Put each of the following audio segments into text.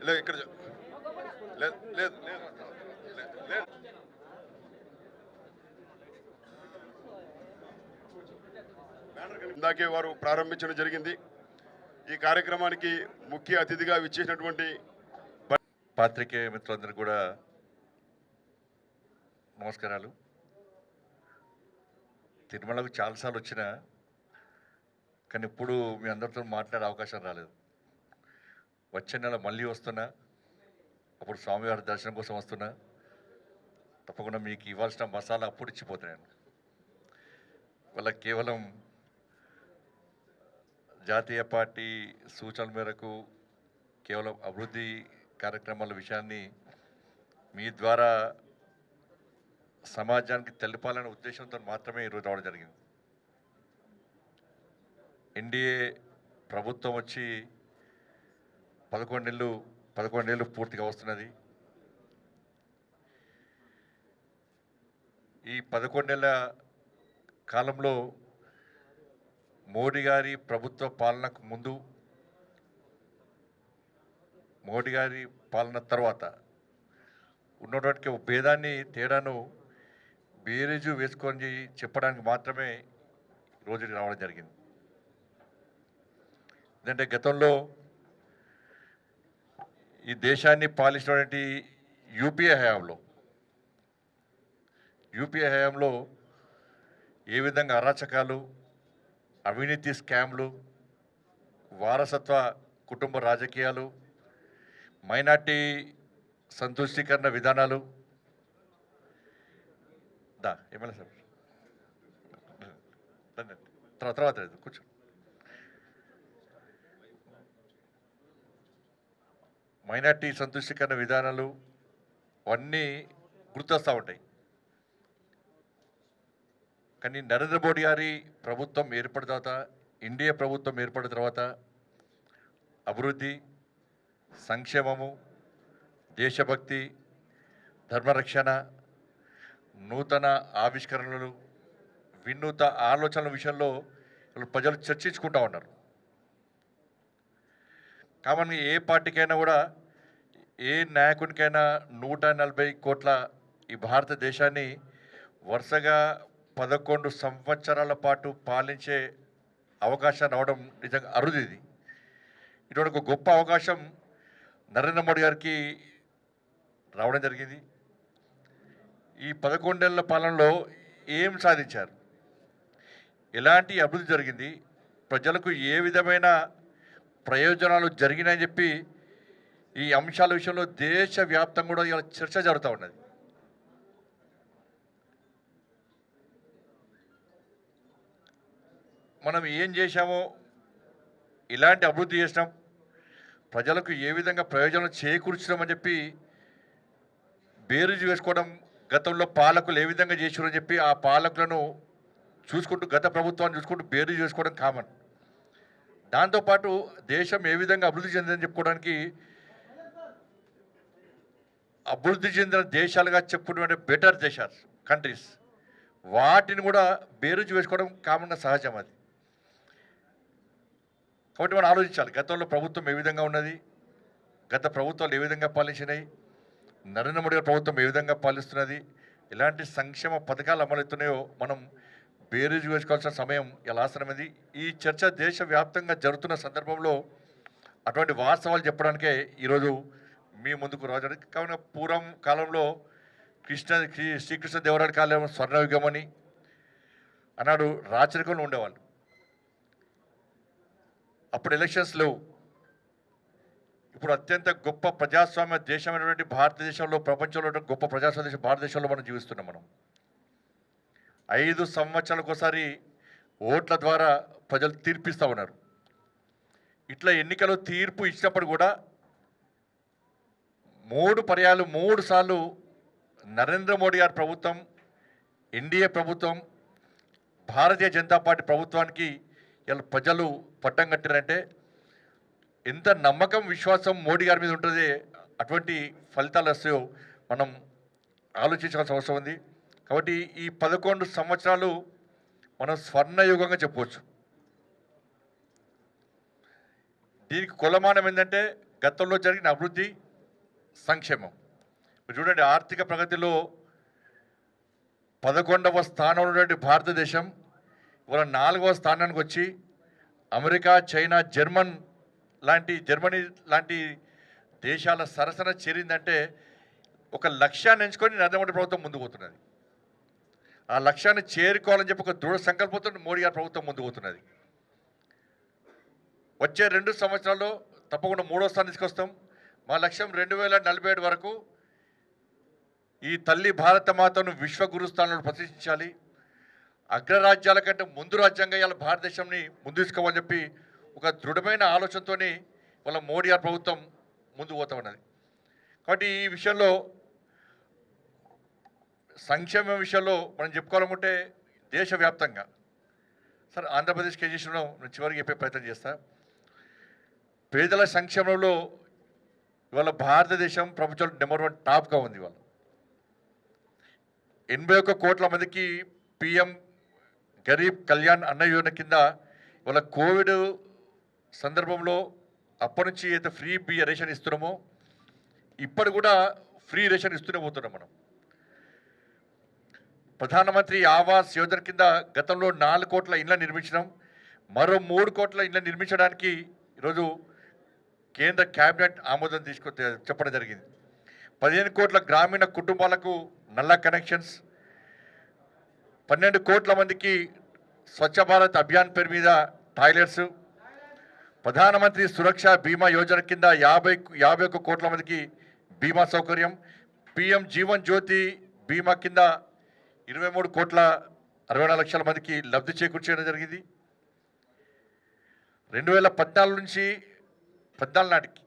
లేదు ఇక్కడ లేదు లేదు లేదు. ఇందాకే వారు ప్రారంభించడం జరిగింది. ఈ కార్యక్రమానికి ముఖ్య అతిథిగా విచ్చేసినటువంటి పాత్రికేయ మిత్రులందరికీ కూడా నమస్కారాలు. తిరుమలకు చాలాసార్లు వచ్చిన, కానీ ఇప్పుడు మీ అందరితో మాట్లాడే అవకాశం రాలేదు. వచ్చే నెల మళ్ళీ వస్తున్నా, అప్పుడు స్వామివారి దర్శనం కోసం వస్తున్నా. తప్పకుండా మీకు ఇవ్వాల్సిన మసాలా అప్పుడు ఇచ్చిపోతున్నాను. వాళ్ళకి కేవలం జాతీయ పార్టీ సూచనల మేరకు కేవలం అభివృద్ధి కార్యక్రమాల విషయాన్ని మీ ద్వారా సమాజానికి తెలిపాలనే ఉద్దేశంతో మాత్రమే ఈరోజు రావడం జరిగింది. ఎన్డీఏ ప్రభుత్వం వచ్చి 11 నెలలు పూర్తిగా వస్తున్నది. ఈ 11 నెలల కాలంలో మోడీ గారి ప్రభుత్వ పాలనకు ముందు, మోడీ గారి పాలన తర్వాత ఉన్నటువంటి ఒక భేదాన్ని, తేడాను బేరీజు వేసుకొని చెప్పడానికి మాత్రమే రోజు రావడం జరిగింది. ఎందుకంటే గతంలో ఈ దేశాన్ని పాలించినటువంటి యూపీఏ హయాంలో ఏ విధంగా అరాచకాలు, అవినీతి స్కామ్లు, వారసత్వ కుటుంబ రాజకీయాలు, మైనార్టీ సంతుష్టీకరణ విధానాలు ఏమైనా సార్ తర్వాత కూర్చో. మైనార్టీ సంతుష్టీకరణ విధానాలు అవన్నీ గుర్తొస్తూ ఉంటాయి. కానీ నరేంద్ర మోడీ గారి ప్రభుత్వం ఏర్పడిన తర్వాత, ఇండియా ప్రభుత్వం ఏర్పడిన తర్వాత అభివృద్ధి, సంక్షేమము, దేశభక్తి, ధర్మరక్షణ, నూతన ఆవిష్కరణలు, వినూత ఆలోచనల విషయంలో ప్రజలు చర్చించుకుంటూ ఉన్నారు. కామన్ ఏ పార్టీకైనా కూడా, ఏ నాయకునికైనా 140 కోట్ల ఈ భారతదేశాన్ని వరుసగా 11 సంవత్సరాల పాటు పాలించే అవకాశం రావడం నిజంగా అరుదు. ఇటువంటి ఒక గొప్ప అవకాశం నరేంద్ర మోడీ గారికి రావడం జరిగింది. ఈ 11 నెలల పాలనలో ఏం సాధించారు, ఎలాంటి అభివృద్ధి జరిగింది, ప్రజలకు ఏ విధమైన ప్రయోజనాలు జరిగినాయని చెప్పి ఈ అంశాల విషయంలో దేశవ్యాప్తంగా కూడా ఇలా చర్చ జరుగుతూ ఉన్నది. మనం ఏం చేశామో, ఇలాంటి అభివృద్ధి చేసినాం, ప్రజలకు ఏ విధంగా ప్రయోజనం చేకూర్చడం చెప్పి బేరీజు వేసుకోవడం, గతంలో పాలకులు ఏ విధంగా చేసారని చెప్పి ఆ పాలకులను చూసుకుంటూ, గత ప్రభుత్వాన్ని చూసుకుంటూ బేరీజు వేసుకోవడం కామన్. దాంతోపాటు దేశం ఏ విధంగా అభివృద్ధి చెందిందని చెప్పుకోవడానికి అభివృద్ధి చెందిన దేశాలుగా చెప్పుకునే బెటర్ దేశాలు, కంట్రీస్, వాటిని కూడా బేరీజు వేసుకోవడం కామన్గా సహజం. అది కాబట్టి మనం ఆలోచించాలి, గతంలో ప్రభుత్వం ఏ విధంగా ఉన్నది, గత ప్రభుత్వాలు ఏ విధంగా పాలించినాయి, నరేంద్ర మోడీ గారి ప్రభుత్వం ఏ విధంగా పాలిస్తున్నది, ఎలాంటి సంక్షేమ పథకాలు అమలవుతున్నాయో మనం బేరీజు వేసుకోవాల్సిన సమయం ఎలా ఆసనమైంది. ఈ చర్చ దేశవ్యాప్తంగా జరుగుతున్న సందర్భంలో అటువంటి వాస్తవాలు చెప్పడానికే ఈరోజు మీ ముందుకు రావడం. కావున పూర్వం కాలంలో శ్రీకృష్ణ దేవరాయల కాలం స్వర్ణయుగమని అన్నాడు రాచరికంలో ఉండేవాళ్ళు. అప్పుడు ఎలక్షన్స్ లేవు. ఇప్పుడు అత్యంత గొప్ప ప్రజాస్వామ్య దేశమైనటువంటి భారతదేశంలో, ప్రపంచంలో గొప్ప ప్రజాస్వామ్య దేశం భారతదేశంలో మనం జీవిస్తున్నాం. మనం 5 సంవత్సరాలకు ఒకసారి ఓట్ల ద్వారా ప్రజలు తీర్పిస్తూ ఉన్నారు. ఇట్లా ఎన్నికలు తీర్పు ఇచ్చినప్పుడు కూడా 3 పర్యాలు 3 సార్లు నరేంద్ర మోడీ గారి ప్రభుత్వం, ఎన్డీఏ ప్రభుత్వం, భారతీయ జనతా పార్టీ ప్రభుత్వానికి ఇలా ప్రజలు పట్టం కట్టారంటే ఎంత నమ్మకం విశ్వాసం మోడీ గారి మీద ఉంటుంది, అటువంటి ఫలితాలు వస్తాయో మనం ఆలోచించాల్సిన అవసరం ఉంది. కాబట్టి ఈ 11 సంవత్సరాలు మనం స్వర్ణయుగంగా చెప్పవచ్చు. దీనికి కొలమానం ఏంటంటే గతంలో జరిగిన అభివృద్ధి, సంక్షేమం. మీరు చూడండి, ఆర్థిక ప్రగతిలో 11వ స్థానంలో ఉన్నటువంటి భారతదేశం ఇవాళ 4వ స్థానానికి వచ్చి అమెరికా, చైనా, జర్మనీ లాంటి దేశాల సరసన చేరిందంటే ఒక లక్ష్యాన్ని ఎంచుకొని నరేంద్ర మోడీ ప్రభుత్వం ముందుకు పోతున్నది. ఆ లక్ష్యాన్ని చేరుకోవాలని చెప్పి ఒక దృఢ సంకల్పంతో మోడీ గారి ప్రభుత్వం ముందుకు పోతున్నది. వచ్చే 2 సంవత్సరాల్లో తప్పకుండా 3వ స్థానం తీసుకొస్తాం. మా లక్ష్యం 2047 వరకు ఈ తల్లి భారత మాతను విశ్వగురు స్థానంలో ప్రతిష్ఠించాలి. అగ్రరాజ్యాల కంటే ముందు రాజ్యాంగం ఇవాళ భారతదేశాన్ని ముందు తీసుకోవాలని చెప్పి ఒక దృఢమైన ఆలోచనతోనే వాళ్ళ మోడీ గారి ప్రభుత్వం ముందుకు పోతా ఉన్నది. కాబట్టి ఈ విషయంలో సంక్షేమ విషయంలో మనం చెప్పుకోవాలనుకుంటే దేశవ్యాప్తంగా సరే ఆంధ్రప్రదేశ్కి ఏం చేసినాం నేను చివరికి చెప్పే ప్రయత్నం చేస్తా. పేదల సంక్షేమంలో ఇవాళ భారతదేశం ప్రపంచంలో నెంబర్ 1 టాప్గా ఉంది. ఇవాళ 81 కోట్ల మందికి పిఎం గరీబ్ కళ్యాణ్ అన్న యోజన కింద ఇవాళ కోవిడ్ సందర్భంలో అప్పటి నుంచి అయితే ఫ్రీ బియ్య రేషన్ ఇస్తున్నామో ఇప్పుడు కూడా ఫ్రీ రేషన్ ఇస్తూనే పోతున్నాం. మనం ప్రధానమంత్రి ఆవాస్ యోజన కింద గతంలో 4 కోట్ల ఇళ్ళ నిర్మించినాం. మరో 3 కోట్ల ఇళ్ళ నిర్మించడానికి ఈరోజు కేంద్ర క్యాబినెట్ ఆమోదం చెప్పడం జరిగింది. 15 కోట్ల గ్రామీణ కుటుంబాలకు నల్ల కనెక్షన్స్, 12 కోట్ల మందికి స్వచ్ఛ భారత్ అభియాన్ పేరు మీద టాయిలెట్స్, ప్రధానమంత్రి సురక్ష బీమా యోజన కింద 51 కోట్ల మందికి బీమా సౌకర్యం, పిఎం జీవన్ జ్యోతి బీమా కింద 23 కోట్ల 64 లక్షల మందికి లబ్ధి చేకూర్చడం జరిగింది. 2014 నుంచి 14 నాటికి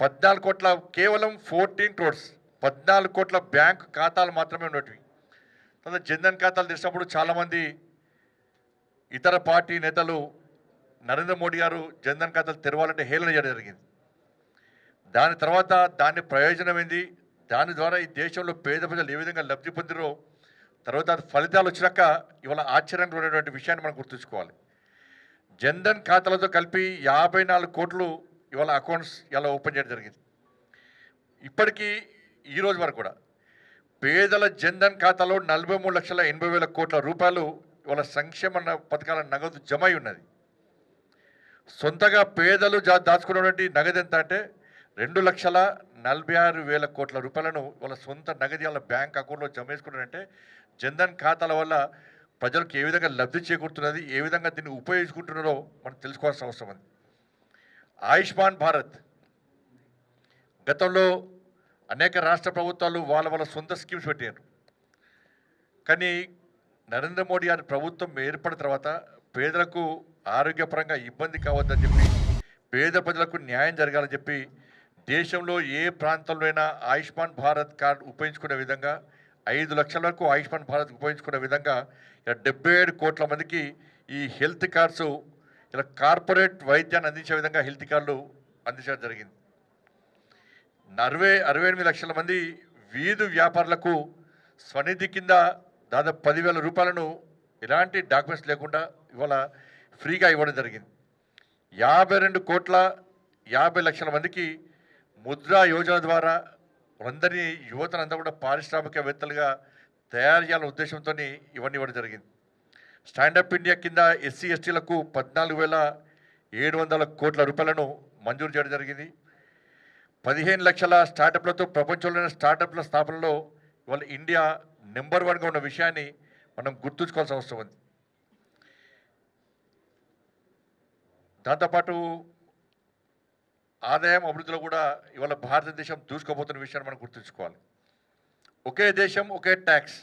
14 కోట్ల కేవలం 14 క్రోర్స్ 14 కోట్ల బ్యాంక్ ఖాతాలు మాత్రమే ఉన్నటివి. తర్వాత జన్ధన్ ఖాతాలు తెచ్చినప్పుడు చాలామంది ఇతర పార్టీ నేతలు నరేంద్ర మోడీ గారు జన్ధన్ ఖాతాలు తెరవాలంటే హేళన చేయడం జరిగింది. దాని తర్వాత దాని ప్రయోజనం ఏంది, దాని ద్వారా ఈ దేశంలో పేద ప్రజలు ఏ విధంగా లబ్ధి పొందిరో తర్వాత ఫలితాలు వచ్చినాక ఇవాళ ఆశ్చర్యంగా ఉన్నటువంటి విషయాన్ని మనం గుర్తుంచుకోవాలి. జన్ధన్ ఖాతాలతో కలిపి 54 కోట్లు ఇవాళ అకౌంట్స్ ఇలా ఓపెన్ చేయడం జరిగింది. ఇప్పటికీ ఈ రోజు వరకు కూడా పేదల జన్ధన్ ఖాతాలో 43,80,000 కోట్ల రూపాయలు ఇవాళ సంక్షేమ పథకాల నగదు జమ అయి ఉన్నది. సొంతగా పేదలు దాచుకున్నటువంటి నగదు ఎంత అంటే 2,46,000 కోట్ల రూపాయలను వాళ్ళ సొంత నగదు వాళ్ళ బ్యాంక్ అకౌంట్లో జమ చేసుకున్నారంటే జన్ధన్ ఖాతాల వల్ల ప్రజలకు ఏ విధంగా లబ్ధి చేకూరుతున్నది, ఏ విధంగా దీన్ని ఉపయోగించుకుంటున్నారో మనం తెలుసుకోవాల్సిన అవసరం ఉంది. ఆయుష్మాన్ భారత్ గతంలో అనేక రాష్ట్ర ప్రభుత్వాలు వాళ్ళ సొంత స్కీమ్స్ పెట్టారు. కానీ నరేంద్ర మోడీ గారి ప్రభుత్వం ఏర్పడిన తర్వాత పేదలకు ఆరోగ్యపరంగా ఇబ్బంది కావద్దని చెప్పి పేద ప్రజలకు న్యాయం జరగాలని చెప్పి దేశంలో ఏ ప్రాంతంలో అయినా ఆయుష్మాన్ భారత్ కార్డు ఉపయోగించుకునే విధంగా 5 లక్షల వరకు ఆయుష్మాన్ భారత్ ఉపయోగించుకునే విధంగా 77 కోట్ల మందికి ఈ హెల్త్ కార్డ్స్ ఇలా కార్పొరేట్ వైద్యాన్ని అందించే విధంగా హెల్త్ కార్డులు అందించడం జరిగింది. 68 లక్షల మంది వీధి వ్యాపారులకు స్వనిధి కింద దాదాపు 10,000 రూపాయలను ఎలాంటి డాక్యుమెంట్స్ లేకుండా ఇవాళ ఫ్రీగా ఇవ్వడం జరిగింది. 52 కోట్ల 50 లక్షల మందికి ముద్రా యోజన ద్వారా అందరినీ యువతనంతా కూడా పారిశ్రామికవేత్తలుగా తయారు చేయాలనే ఉద్దేశంతో ఇవన్నీ ఇవ్వడం జరిగింది. స్టాండప్ ఇండియా కింద ఎస్సీ ఎస్టీలకు 14,700 కోట్ల రూపాయలను మంజూరు చేయడం జరిగింది. 15 లక్షల స్టార్టప్లతో ప్రపంచంలోని స్టార్టప్ల స్థాపనలో ఇవాళ ఇండియా నెంబర్ 1గా ఉన్న విషయాన్ని మనం గుర్తుంచుకోవాల్సిన అవసరం ఉంది. దాంతోపాటు ఆదాయం అభివృద్ధిలో కూడా ఇవాళ భారతదేశం దూసుకుపోతున్న విషయాన్ని మనం గుర్తుంచుకోవాలి. ఒకే దేశం ఒకే ట్యాక్స్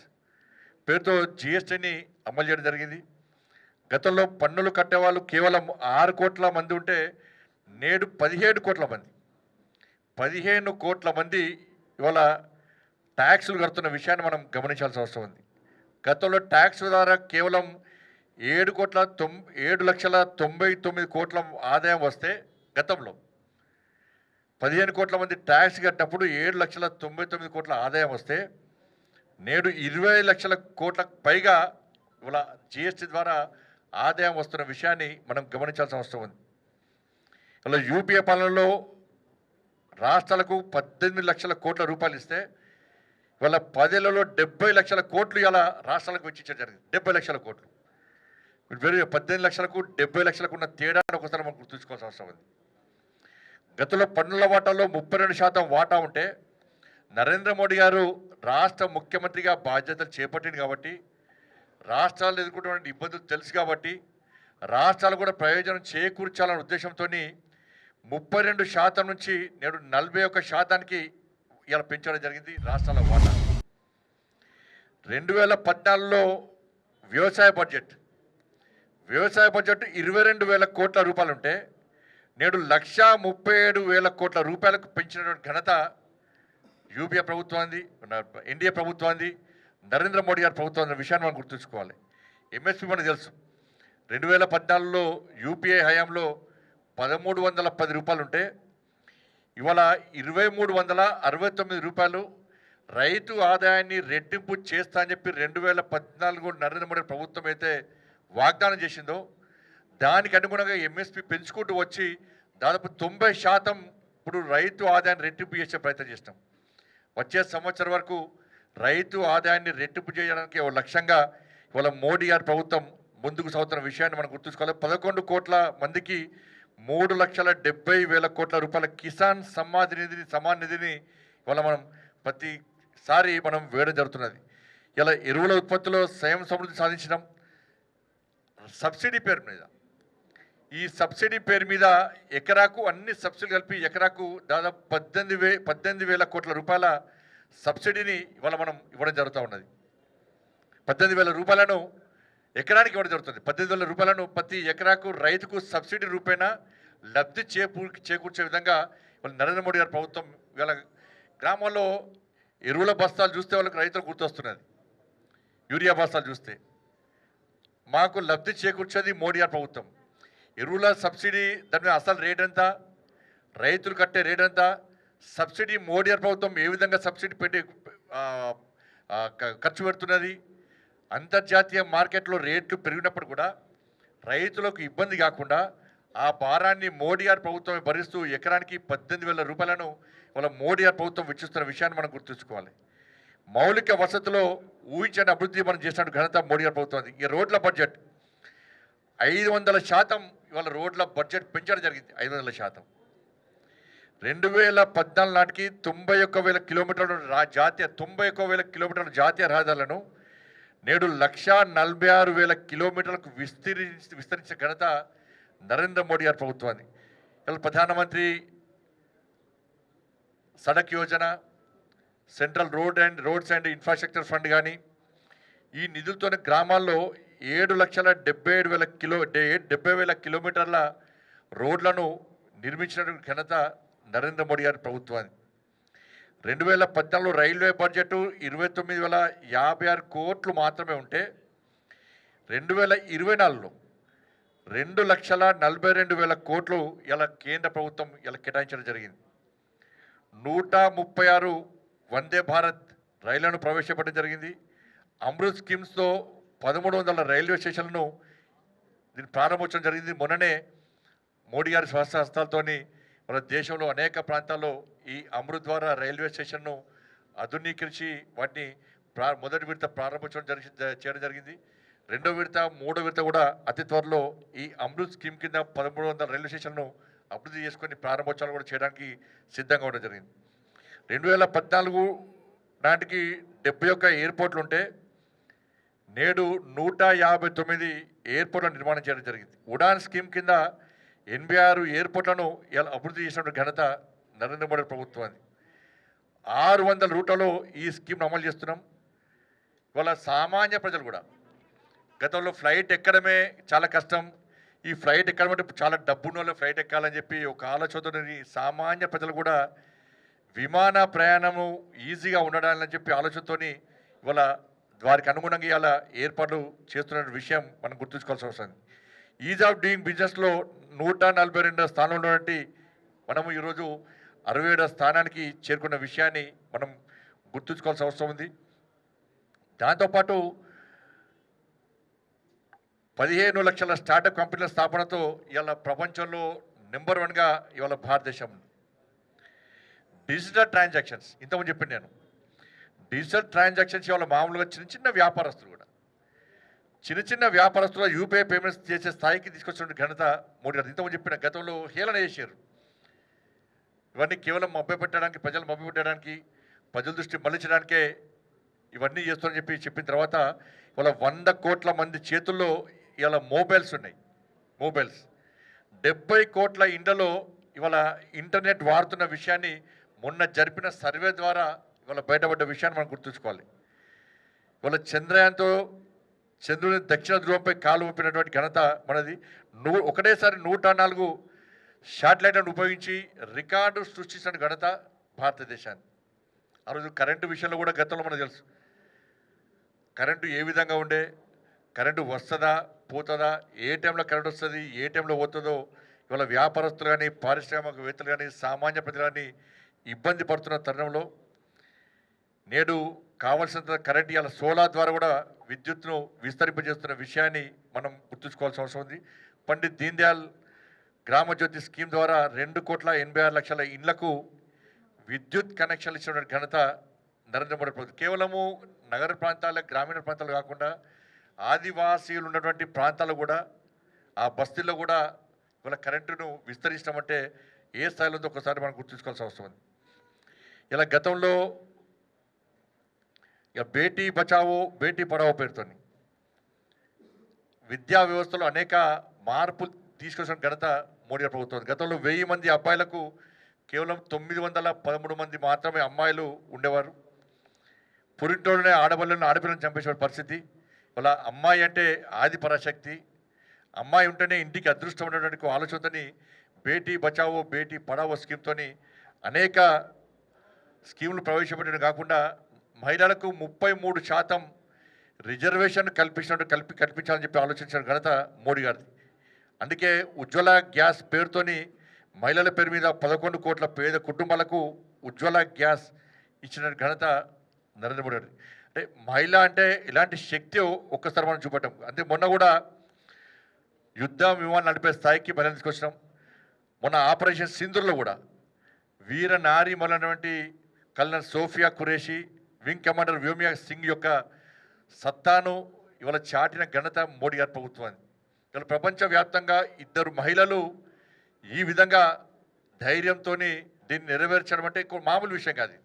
పేరుతో జిఎస్టీని అమలు చేయడం జరిగింది. గతంలో పన్నులు కట్టేవాళ్ళు కేవలం 6 కోట్ల మంది ఉంటే నేడు 17 కోట్ల మంది 15 కోట్ల మంది ఇవాళ ట్యాక్సులు కడుతున్న విషయాన్ని మనం గమనించాల్సిన అవసరం ఉంది. గతంలో ట్యాక్స్ ద్వారా కేవలం 7,99,000 కోట్ల ఆదాయం వస్తే గతంలో 15 కోట్ల మంది ట్యాక్స్ కట్టినప్పుడు 7,99,000 కోట్ల ఆదాయం వస్తే నేడు 20 లక్షల కోట్లకు పైగా ఇవాళ జిఎస్టీ ద్వారా ఆదాయం వస్తున్న విషయాన్ని మనం గమనించాల్సిన అవసరం ఉంది. ఇలా యూపీఏ పాలనలో రాష్ట్రాలకు 18 లక్షల కోట్ల రూపాయలు ఇస్తే ఇవాళ 10 ఏళ్లలో 70 లక్షల కోట్లు ఇలా రాష్ట్రాలకు వెచ్చించడం జరిగింది. 70 లక్షల కోట్లు. 18 లక్షలకు 70 లక్షలకు ఉన్న తేడాను ఒకసారి మనం గుర్తుంచుకోవాల్సిన అవసరం ఉంది. గతంలో పన్నుల వాటాలో 32% వాటా ఉంటే నరేంద్ర మోడీ గారు రాష్ట్ర ముఖ్యమంత్రిగా బాధ్యతలు చేపట్టింది కాబట్టి, రాష్ట్రాలు ఎదుర్కొంటున్న ఇబ్బందులు తెలుసు కాబట్టి, రాష్ట్రాలు కూడా ప్రయోజనం చేకూర్చాలనే ఉద్దేశంతో 32% నుంచి నేడు 41%కి ఇలా పెంచడం జరిగింది రాష్ట్రాల వాటా. 2014లో వ్యవసాయ బడ్జెట్ 22,000 కోట్ల రూపాయలు ఉంటే నేడు 1,37,000 కోట్ల రూపాయలకు పెంచినటువంటి ఘనత యూపీఏ ప్రభుత్వాన్ని, ఎన్డీఏ ప్రభుత్వాన్ని, నరేంద్ర మోడీ గారి ప్రభుత్వం అనే విషయాన్ని మనం గుర్తుంచుకోవాలి. ఎంఎస్పీ మనకు తెలుసు. 2014లో యూపీఏ హయాంలో 1,310 రూపాయలు ఉంటే ఇవాళ 2,369 రూపాయలు రైతు ఆదాయాన్ని రెట్టింపు చేస్తా అని చెప్పి 2014 నరేంద్ర మోడీ ప్రభుత్వం అయితే వాగ్దానం చేసిందో దానికి అనుగుణంగా ఎంఎస్పీ పెంచుకుంటూ వచ్చి దాదాపు 90% ఇప్పుడు రైతు ఆదాయాన్ని రెట్టింపు చేసే ప్రయత్నం చేస్తాం. వచ్చే సంవత్సరం వరకు రైతు ఆదాయాన్ని రెట్టింపు చేయడానికి ఒక లక్ష్యంగా ఇవాళ మోడీ గారి ప్రభుత్వం ముందుకు సాగుతున్న విషయాన్ని మనం గుర్తుంచుకోవాలి. 11 కోట్ల మందికి 3,70,000 కోట్ల రూపాయల కిసాన్ సమ్మాన్ నిధిని ఇవాళ మనం ప్రతిసారి మనం వేయడం జరుగుతున్నది. ఇలా ఎరువుల ఉత్పత్తిలో స్వయం సమృద్ధి సాధించడం, సబ్సిడీ పేరు మీద, ఈ సబ్సిడీ పేరు మీద ఎకరాకు అన్ని సబ్సిడీలు కలిపి ఎకరాకు దాదాపు 18,000 కోట్ల రూపాయల సబ్సిడీని ఇవాళ మనం ఇవ్వడం జరుగుతూ ఉన్నది. 18,000 రూపాయలను ఎకరానికి ఇవ్వడం జరుగుతుంది. 18,000 రూపాయలను ప్రతి ఎకరాకు రైతుకు సబ్సిడీ రూపేణా లబ్ధి చేకూర్చే విధంగా ఇవాళ నరేంద్ర మోడీ గారి ప్రభుత్వం ఇవాళ గ్రామాల్లో ఎరువుల బస్తాలు చూస్తే వాళ్ళకి రైతులకు గుర్తొస్తున్నది. యూరియా బస్తాలు చూస్తే మాకు లబ్ధి చేకూర్చేది మోడీ గారి ప్రభుత్వం. ఎరువుల సబ్సిడీ దాని మీద అసలు రేట్ ఎంత, రైతులు కట్టే రేట్ ఎంత, సబ్సిడీ మోడీ గారి ప్రభుత్వం ఏ విధంగా సబ్సిడీ పెట్టి ఖర్చు పెడుతున్నది, అంతర్జాతీయ మార్కెట్లో రేట్లు పెరిగినప్పుడు కూడా రైతులకు ఇబ్బంది కాకుండా ఆ భారాన్ని మోడీ గారి ప్రభుత్వమే భరిస్తూ ఎకరానికి 18,000 రూపాయలను వాళ్ళ మోడీ గారి ప్రభుత్వం వెచ్చిస్తున్న విషయాన్ని మనం గుర్తుంచుకోవాలి. మౌలిక వసతిలో ఊహించని అభివృద్ధి మనం చేసిన ఘనత మోడీ గారి ప్రభుత్వం. ఈ రోడ్ల బడ్జెట్ 500% ఇవాళ రోడ్ల బడ్జెట్ పెంచడం జరిగింది. 500%. 2014 నాటికి 91,000 కిలోమీటర్ల జాతీయ రహదారులను నేడు 1,46,000 కిలోమీటర్లకు విస్తరించిన ఘనత నరేంద్ర మోడీ గారి ప్రభుత్వాన్ని. ఇలా ప్రధానమంత్రి Sadak Yojana, central roads and infrastructure fund కానీ ఈ నిధులతోనే గ్రామాల్లో 7,77,000 కిలోమీటర్ల రోడ్లను నిర్మించిన ఘనత నరేంద్ర మోడీ గారి ప్రభుత్వాన్ని. 2014లో రైల్వే బడ్జెట్ 29,056 కోట్లు మాత్రమే ఉంటే 2024లో 2,42,000 కోట్లు ఇలా కేంద్ర ప్రభుత్వం ఇలా కేటాయించడం జరిగింది. 136 వందే భారత్ రైళ్లను ప్రవేశపెట్టడం జరిగింది. అమృత్ స్కీమ్స్తో 1,300 రైల్వే స్టేషన్లను దీన్ని ప్రారంభించడం జరిగింది. మొన్ననే మోడీ గారి స్వహస్తాలతోని మన దేశంలో అనేక ప్రాంతాల్లో ఈ అమృత్ ద్వారా రైల్వే స్టేషన్ను ఆధునీకరించి వాటిని మొదటి విడత ప్రారంభించడం చేయడం జరిగింది. రెండో విడత, మూడో విడత కూడా అతి త్వరలో ఈ అమృత్ స్కీమ్ కింద 1,300 రైల్వే స్టేషన్ను అభివృద్ధి చేసుకొని ప్రారంభోత్సవాలు కూడా చేయడానికి సిద్ధంగా ఉండడం జరిగింది. 2014 నాటికి 71 ఎయిర్పోర్ట్లు ఉంటే నేడు 159 ఎయిర్పోర్ట్ల నిర్మాణం చేయడం జరిగింది. ఉడాన్ స్కీమ్ కింద 86 ఎయిర్పోర్ట్లను ఇలా అభివృద్ధి చేసినటువంటి ఘనత నరేంద్ర మోడీ ప్రభుత్వాన్ని. 600 రూట్లలో ఈ స్కీమ్ను అమలు చేస్తున్నాం. ఇవాళ సామాన్య ప్రజలు కూడా గతంలో ఫ్లైట్ ఎక్కడమే చాలా కష్టం. ఈ ఫ్లైట్ ఎక్కడమంటే చాలా డబ్బున్న వాళ్ళు ఫ్లైట్ ఎక్కాలని చెప్పి ఒక ఆలోచనతోని సామాన్య ప్రజలు కూడా విమాన ప్రయాణము ఈజీగా ఉండడాలని చెప్పి ఆలోచనతోని ఇవాళ వారికి అనుగుణంగా ఇవాళ ఏర్పాట్లు చేస్తున్న విషయం మనం గుర్తుంచుకోవాల్సిన అవసరం ఉంది. ఈజ్ ఆఫ్ డూయింగ్ బిజినెస్లో 142 స్థానంలో ఉన్నటువంటి మనము ఈరోజు 67వ స్థానానికి చేరుకున్న విషయాన్ని మనం గుర్తుంచుకోవాల్సిన అవసరం ఉంది. దాంతోపాటు 15 లక్షల స్టార్టప్ కంపెనీల స్థాపనతో ఇవాళ ప్రపంచంలో నెంబర్ 1గా ఇవాళ భారతదేశం. డిజిటల్ ట్రాన్సాక్షన్స్ ఇంతకుముందు చెప్పింది నేను. డిజిటల్ ట్రాన్సాక్షన్స్ ఇవాళ మామూలుగా చిన్న వ్యాపారస్తులు కూడా చిన్న వ్యాపారస్తులు యూపీఐ పేమెంట్స్ చేసే స్థాయికి తీసుకొచ్చిన ఘనత మోడీ గారు. ఇంతకుముందు చెప్పిన గతంలో హేళన చేశారు. ఇవన్నీ కేవలం మభ్యపెట్టడానికి, ప్రజలు మభ్యపెట్టడానికి, ప్రజల దృష్టి మళ్లించడానికే ఇవన్నీ చేస్తారని చెప్పిన తర్వాత ఇవాళ 100 కోట్ల మంది చేతుల్లో ఇవాళ మొబైల్స్ ఉన్నాయి. మొబైల్స్ 70 కోట్ల ఇండ్లలో ఇవాళ ఇంటర్నెట్ వాడుతున్న విషయాన్ని మొన్న జరిపిన సర్వే ద్వారా ఇవాళ బయటపడ్డ విషయాన్ని మనం గుర్తుంచుకోవాలి. ఇవాళ చంద్రయాన్తో చంద్రుని దక్షిణ ధ్రువంపై కాలు ఊపినటువంటి ఘనత మనది. ఒకటేసారి 104 శాటిలైట్లను ఉపయోగించి రికార్డు సృష్టించిన ఘనత భారతదేశాన్ని. ఆ రోజు కరెంటు విషయంలో కూడా గతంలో మనకు తెలుసు. కరెంటు ఏ విధంగా ఉండే, కరెంటు వస్తుందా పోతుందా, ఏ టైంలో కరెంటు వస్తుంది, ఏ టైంలో పోతుందో ఇవాళ వ్యాపారస్తులు కానీ, పారిశ్రామికవేత్తలు కానీ, సామాన్య ప్రజలు కానీ ఇబ్బంది పడుతున్న తరుణంలో నేడు కావాల్సినంత కరెంట్ ఇవాళ సోలార్ ద్వారా కూడా విద్యుత్ను విస్తరింపజేస్తున్న విషయాన్ని మనం గుర్తుంచుకోవాల్సిన అవసరం ఉంది. పండిత్ దీన్ దయాళ్ గ్రామజ్యోతి స్కీమ్ ద్వారా 2,86,00,000 ఇళ్లకు విద్యుత్ కనెక్షన్లు ఇచ్చిన ఘనత నరేంద్ర మోడీ ప్రభుత్వం. కేవలము నగర ప్రాంతాల, గ్రామీణ ప్రాంతాలు కాకుండా ఆదివాసీలు ఉన్నటువంటి ప్రాంతాలు కూడా, ఆ బస్తీల్లో కూడా ఇవాళ కరెంటును విస్తరించడం ఏ స్థాయిలో ఉందో ఒకసారి మనం గుర్తుంచుకోవాల్సిన అవసరం ఉంది. ఇలా గతంలో బేటీ బచావో బేటీ పడావో పేరుతో విద్యా వ్యవస్థలో అనేక మార్పులు తీసుకొచ్చిన ఘనత మోడీ గారి ప్రభుత్వం. గతంలో 1000 మంది అబ్బాయిలకు కేవలం 913 మంది మాత్రమే అమ్మాయిలు ఉండేవారు. పురింటోళ్ళనే ఆడపిల్లని చంపేసే పరిస్థితి. వాళ్ళ అమ్మాయి అంటే ఆది పరాశక్తి, అమ్మాయి ఉంటేనే ఇంటికి అదృష్టం ఉండడానికి ఆలోచనతోని బేటీ బచావో బేటీ పడావో స్కీమ్తో అనేక స్కీములు ప్రవేశపెట్టడం కాకుండా మహిళలకు 33% రిజర్వేషన్ కల్పించాలని చెప్పి ఆలోచించిన ఘనత మోడీ గారిది. అందుకే ఉజ్వల గ్యాస్ పేరుతోని మహిళల పేరు మీద 11 కోట్ల పేద కుటుంబాలకు ఉజ్వల గ్యాస్ ఇచ్చిన ఘనత నరేంద్ర మోడీ గారి. అంటే మహిళ అంటే ఇలాంటి శక్తి ఒక్కసారి మనం చూపటం. అంటే మొన్న కూడా యుద్ధ విమానం నడిపే స్థాయికి మహిళలు తీసుకొచ్చినాం. మొన్న ఆపరేషన్ సింధూర్లో కూడా వీర నారి మొదలైనటువంటి colonel Sofiya Qureshi, wing commander Vyomika Singh యొక్క సత్తాను ఇవాళ చాటిన ఘనత మోడీ గారి ప్రభుత్వాన్ని. ఇవాళ ప్రపంచవ్యాప్తంగా 2 మహిళలు ఈ విధంగా ధైర్యంతో దీన్ని నెరవేర్చడం అంటే మామూలు విషయం కాదు.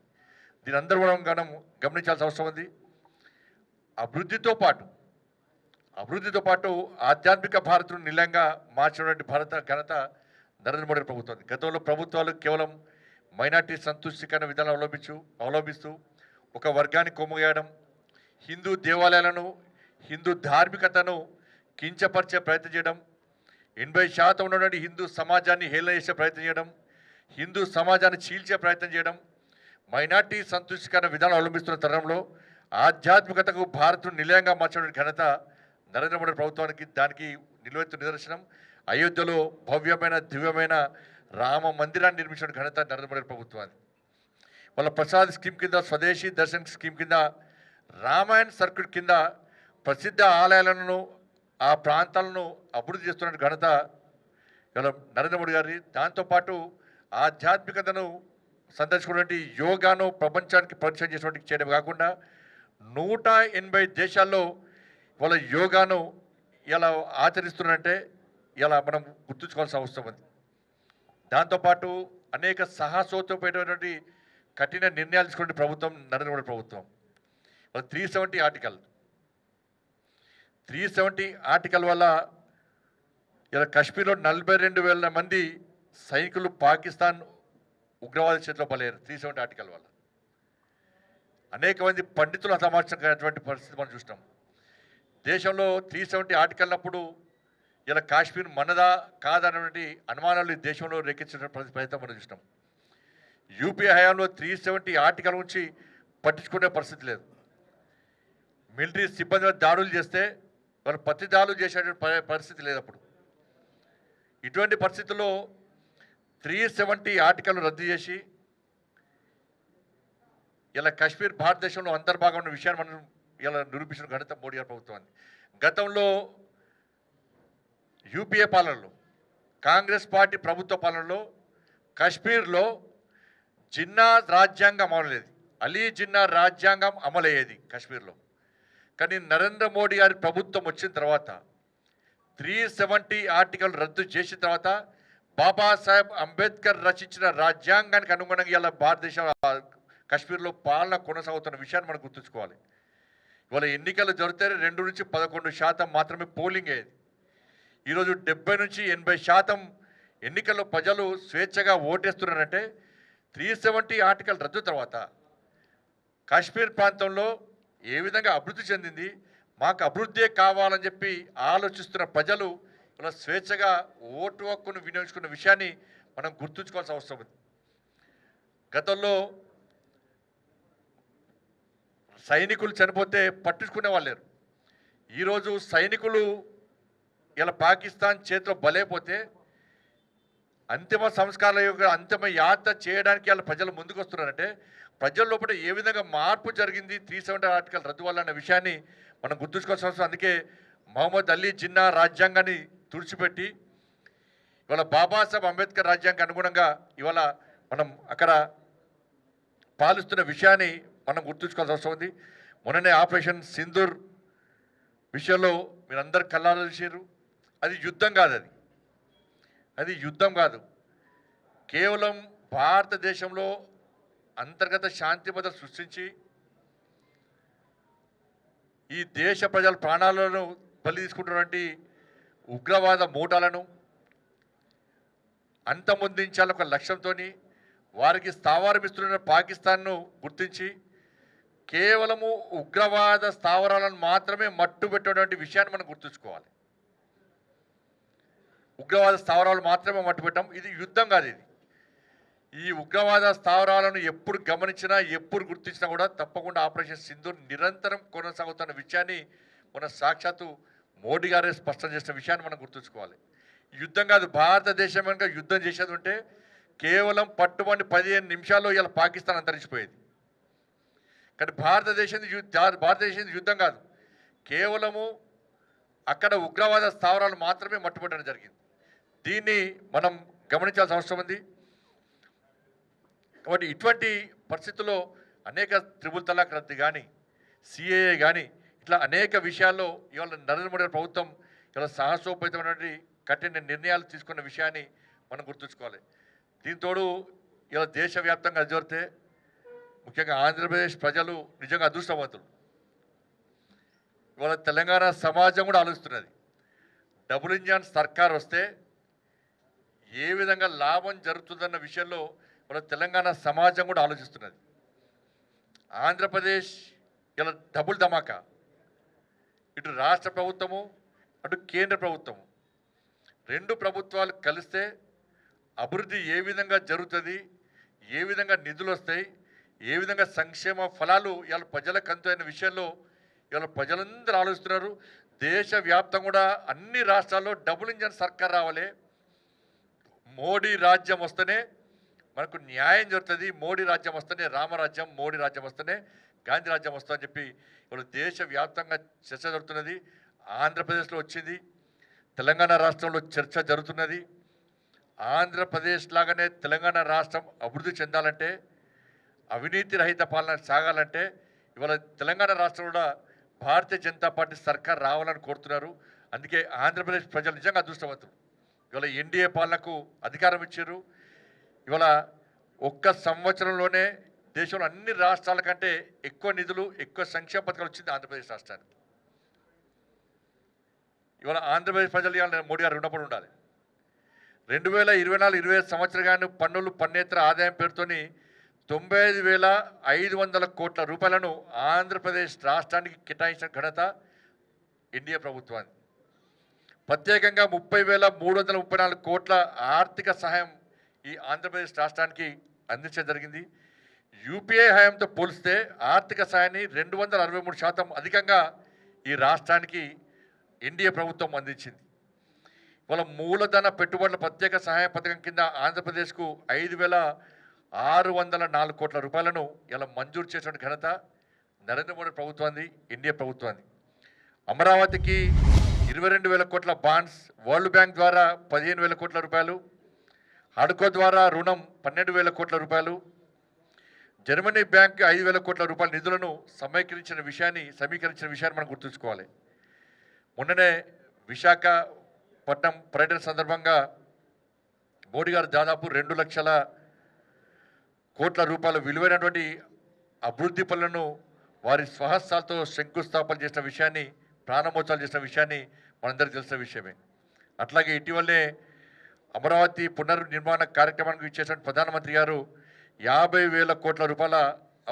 దీని అందరూ కూడా మనం గమనించాల్సిన అవసరం ఉంది. అభివృద్ధితో పాటు ఆధ్యాత్మిక భారత్ను నిలయంగా మార్చినటువంటి ఘనత నరేంద్ర మోడీ ప్రభుత్వం. గతంలో ప్రభుత్వాలు కేవలం మైనార్టీ సంతుష్టికరణ విధానం అవలంబిస్తూ ఒక వర్గాన్ని కొమ్ముగేయడం, హిందూ దేవాలయాలను, హిందూ ధార్మికతను కించపరిచే ప్రయత్నం చేయడం, 80% ఉన్నటువంటి హిందూ సమాజాన్ని హేళన చేసే ప్రయత్నం చేయడం, హిందూ సమాజాన్ని చీల్చే ప్రయత్నం చేయడం, మైనార్టీ సంతుష్టికరణ విధానం అవలంబిస్తున్న తరుణంలో ఆధ్యాత్మికతకు భారత్ను నిలయంగా మార్చిన ఘనత నరేంద్ర మోడీ ప్రభుత్వానికి. దానికి నిలువెత్తు నిదర్శనం అయోధ్యలో భవ్యమైన దివ్యమైన రామ మందిరాన్ని నిర్మించిన ఘనత నరేంద్ర మోడీ ప్రభుత్వాన్ని. వాళ్ళ ప్రసాద్ స్కీమ్ కింద, స్వదేశీ దర్శన్ స్కీమ్ కింద, రామాయణ్ సర్క్యూట్ కింద ప్రసిద్ధ ఆలయాలను, ఆ ప్రాంతాలను అభివృద్ధి చేస్తున్న ఘనత ఇలా నరేంద్ర మోడీ గారి. దాంతోపాటు ఆధ్యాత్మికతను సందర్శించినటువంటి యోగాను ప్రపంచానికి పరిచయం చేసినటువంటి చేయడం కాకుండా 180 దేశాల్లో వాళ్ళ యోగాను ఇలా ఆచరిస్తున్నారంటే ఇలా మనం గుర్తుంచుకోవాల్సిన అవసరం ఉంది. దాంతోపాటు అనేక సాహసోపేతమైనటువంటి కఠిన నిర్ణయాలు తీసుకునే ప్రభుత్వం నరేంద్ర మోడీ ప్రభుత్వం. 370 ఆర్టికల్ వల్ల ఇలా కాశ్మీర్లో 42,000 మంది సైనికులు పాకిస్తాన్ ఉగ్రవాద చేతిలో బలయ్యారు. 370 ఆర్టికల్ వల్ల అనేక మంది పండితులు హతమార్చినటువంటి పరిస్థితి మనం చూసినాం. దేశంలో 370 ఆర్టికల్నప్పుడు ఇలా కాశ్మీర్ మనదా కాదన్నటువంటి అనుమానాలు ఈ దేశంలో రేకెత్తించిన ప్రయత్నం మనం చూసినాం. యూపీఏ హయాంలో 370 ఆర్టికల్ నుంచి పట్టించుకునే పరిస్థితి లేదు. మిలిటరీ సిబ్బంది మీద దాడులు చేస్తే వాళ్ళు ప్రతి దాడులు చేసేటువంటి పరిస్థితి లేదు. అప్పుడు ఇటువంటి పరిస్థితుల్లో 370 ఆర్టికల్ రద్దు చేసి ఇలా కాశ్మీర్ భారతదేశంలో అంతర్భాగం ఉన్న విషయాన్ని మనం ఇలా నిరూపించిన ఘనత మోడీ గారి ప్రభుత్వాన్ని. గతంలో యూపీఏ పాలనలో కాంగ్రెస్ పార్టీ ప్రభుత్వ పాలనలో కాశ్మీర్లో జిన్నా రాజ్యాంగం అమలయ్యేది, అలీ జిన్నా రాజ్యాంగం అమలయ్యేది కాశ్మీర్లో. కానీ నరేంద్ర మోడీ గారి ప్రభుత్వం వచ్చిన తర్వాత 370 ఆర్టికల్ రద్దు చేసిన తర్వాత బాబాసాహెబ్ అంబేద్కర్ రచించిన రాజ్యాంగానికి అనుగుణంగా ఇలా భారతదేశం కాశ్మీర్లో పాలన కొనసాగుతున్న విషయాన్ని మనం గుర్తుంచుకోవాలి. ఇవాళ ఎన్నికలు జరిగితే 2 నుంచి 11% మాత్రమే పోలింగ్ అయ్యేది. ఈరోజు 70 నుంచి 80% ఎన్నికల్లో ప్రజలు స్వేచ్ఛగా ఓటేస్తున్నారంటే 370 ఆర్టికల్ రద్దు తర్వాత కాశ్మీర్ ప్రాంతంలో ఏ విధంగా అభివృద్ధి చెందింది, మాకు అభివృద్ధే కావాలని చెప్పి ఆలోచిస్తున్న ప్రజలు ఇలా స్వేచ్ఛగా ఓటు హక్కును వినియోగించుకున్న విషయాన్ని మనం గుర్తుంచుకోవాల్సిన అవసరం ఉంది. గతంలో సైనికులు చనిపోతే పట్టించుకునే వాళ్ళు లేరు. ఈరోజు సైనికులు ఇలా పాకిస్తాన్ చేతిలో బలైపోతే అంతిమ సంస్కారాల యొక్క అంతిమ యాత్ర చేయడానికి ఇలా ప్రజలు ముందుకు వస్తున్నారంటే ప్రజల లోపల ఏ విధంగా మార్పు జరిగింది 370 ఆర్టికల్ రద్దు వల్ల అన్న విషయాన్ని మనం గుర్తుంచుకోవాల్సిన అవసరం. అందుకే మహమ్మద్ అలీ జిన్నా రాజ్యాంగాన్ని తుడిచిపెట్టి ఇవాళ బాబాసాహెబ్ అంబేద్కర్ రాజ్యాంగానికి అనుగుణంగా ఇవాళ మనం అక్కడ పాలిస్తున్న విషయాన్ని మనం గుర్తుంచుకోవాల్సిన అవసరం ఉంది. మొన్ననే ఆపరేషన్ సింధూర్ విషయంలో మీరందరూ కళ్ళారా చూసారు. అది యుద్ధం కాదు, అది యుద్ధం కాదు. కేవలం భారతదేశంలో అంతర్గత శాంతి భద్రత సృష్టించి ఈ దేశ ప్రజల ప్రాణాలను బలి తీసుకుంటున్నటువంటి ఉగ్రవాద మూటాలను అంతమొందించాలని ఒక లక్ష్యంతో వారికి స్థావరం ఇస్తున్న పాకిస్తాన్ను గుర్తించి కేవలము ఉగ్రవాద స్థావరాలను మాత్రమే మట్టుబెట్టినటువంటి విషయాన్ని మనం గుర్తుంచుకోవాలి. ఉగ్రవాద స్థావరాలు మాత్రమే మట్టుబెట్టాం. ఇది యుద్ధం కాదు. ఇది ఈ ఉగ్రవాద స్థావరాలను ఎప్పుడు గమనించినా ఎప్పుడు గుర్తించినా కూడా తప్పకుండా ఆపరేషన్ సింధూర్ నిరంతరం కొనసాగుతున్న విషయాన్ని మన సాక్షాత్తు మోడీ గారే స్పష్టం చేసిన విషయాన్ని మనం గుర్తుంచుకోవాలి. యుద్ధం కాదు. భారతదేశం కనుక యుద్ధం చేసేది ఉంటే కేవలం పట్టుబడి 15 నిమిషాల్లో ఇలా పాకిస్తాన్ అంతరించిపోయేది. కానీ భారతదేశం యుద్ధం కాదు, కేవలము అక్కడ ఉగ్రవాద స్థావరాలు మాత్రమే మట్టుబట్టడం జరిగింది. దీన్ని మనం గమనించాల్సిన అవసరం ఉంది. కాబట్టి ఇటువంటి పరిస్థితుల్లో అనేక త్రిపుల్ తలాక్ రద్దు కానీ సిఏఏ కానీ ఇట్లా అనేక విషయాల్లో ఇవాళ నరేంద్ర మోడీ ప్రభుత్వం ఇవాళ సాహసోపేతమైనటువంటి కఠిన నిర్ణయాలు తీసుకున్న విషయాన్ని మనం గుర్తుంచుకోవాలి. దీంతోడు ఇలా దేశవ్యాప్తంగా జరిగితే ముఖ్యంగా ఆంధ్రప్రదేశ్ ప్రజలు నిజంగా అదృష్టవంతులు. ఇవాళ తెలంగాణ సమాజం కూడా ఆలోచిస్తున్నది. డబుల్ ఇంజన్ సర్కార్ వస్తే ఏ విధంగా లాభం జరుగుతుందన్న విషయంలో ఇవాళ తెలంగాణ సమాజం కూడా ఆలోచిస్తున్నది. ఆంధ్రప్రదేశ్ ఇలా డబుల్ ధమాకా, ఇటు రాష్ట్ర ప్రభుత్వము అటు కేంద్ర ప్రభుత్వము 2 ప్రభుత్వాలు కలిస్తే అభివృద్ధి ఏ విధంగా జరుగుతుంది, ఏ విధంగా నిధులు వస్తాయి, ఏ విధంగా సంక్షేమ ఫలాలు ఇవాళ ప్రజలకు అందుతున్న విషయంలో ఇవాళ ప్రజలందరూ ఆలోచిస్తున్నారు. దేశవ్యాప్తంగా కూడా అన్ని రాష్ట్రాల్లో డబుల్ ఇంజన్ సర్కార్ రావాలి. మోడీ రాజ్యం వస్తేనే మనకు న్యాయం జరుగుతుంది. మోడీ రాజ్యం వస్తేనే రామరాజ్యం, మోడీ రాజ్యం వస్తేనే గాంధీ రాజ్యం వస్తుందని చెప్పి ఇవాళ దేశవ్యాప్తంగా చర్చ జరుగుతున్నది. ఆంధ్రప్రదేశ్లో వచ్చింది, తెలంగాణ రాష్ట్రంలో చర్చ జరుగుతున్నది. ఆంధ్రప్రదేశ్ లాగానే తెలంగాణ రాష్ట్రం అభివృద్ధి చెందాలంటే, అవినీతి రహిత పాలన సాగాలంటే ఇవాళ తెలంగాణ రాష్ట్రం కూడా భారతీయ జనతా పార్టీ సర్కార్ రావాలని కోరుతున్నారు. అందుకే ఆంధ్రప్రదేశ్ ప్రజలు నిజంగా అదృష్టవంతులు. ఇవాళ ఎన్డీఏ పాలనకు అధికారం ఇచ్చారు. ఇవాళ 1 సంవత్సరంలోనే దేశంలో అన్ని రాష్ట్రాల కంటే ఎక్కువ నిధులు, ఎక్కువ సంక్షేమ పథకాలు వచ్చింది ఆంధ్రప్రదేశ్ రాష్ట్రానికి. ఇవాళ ఆంధ్రప్రదేశ్ ప్రజలు ఇవాళ మోడీ గారు రుణపడి ఉండాలి. 2024-25 సంవత్సరం కానీ పన్నులు పన్నేతర ఆదాయం పేరుతోని 95,500 కోట్ల రూపాయలను ఆంధ్రప్రదేశ్ రాష్ట్రానికి కేటాయించిన ఘనత ఎన్డీఏ ప్రభుత్వాన్ని. ప్రత్యేకంగా 30,334 కోట్ల ఆర్థిక సహాయం ఈ ఆంధ్రప్రదేశ్ రాష్ట్రానికి అందించడం జరిగింది. యూపీఏ హయాంతో పోలిస్తే ఆర్థిక సహాయాన్ని 263% అధికంగా ఈ రాష్ట్రానికి ఎన్డీఏ ప్రభుత్వం అందించింది. వాళ్ళ మూలధన పెట్టుబడుల ప్రత్యేక సహాయ పథకం కింద ఆంధ్రప్రదేశ్కు 5,604 కోట్ల రూపాయలను ఇలా మంజూరు చేసిన ఘనత నరేంద్ర మోడీ ప్రభుత్వాన్ని, ఎన్డీఏ ప్రభుత్వాన్ని. అమరావతికి 22,000 కోట్ల బాండ్స్, వరల్డ్ బ్యాంక్ ద్వారా 15,000 కోట్ల రూపాయలు, హడ్కో ద్వారా రుణం 12,000 కోట్ల రూపాయలు, జర్మనీ బ్యాంక్ 5,000 కోట్ల రూపాయల నిధులను సమీకరించిన విషయాన్ని మనం గుర్తుంచుకోవాలి. మొన్ననే విశాఖపట్నం పర్యటన సందర్భంగా మోడీ గారు దాదాపు 2 లక్షల కోట్ల రూపాయల విలువైనటువంటి అభివృద్ధి పనులను వారి స్వహస్తాలతో శంకుస్థాపన చేసిన విషయాన్ని, ప్రారంభోత్సవాలు చేసిన విషయాన్ని మనందరికీ తెలిసిన విషయమే. అట్లాగే ఇటీవలే అమరావతి పునర్నిర్మాణ కార్యక్రమానికి ఇచ్చేసిన ప్రధానమంత్రి గారు 50,000 కోట్ల రూపాయల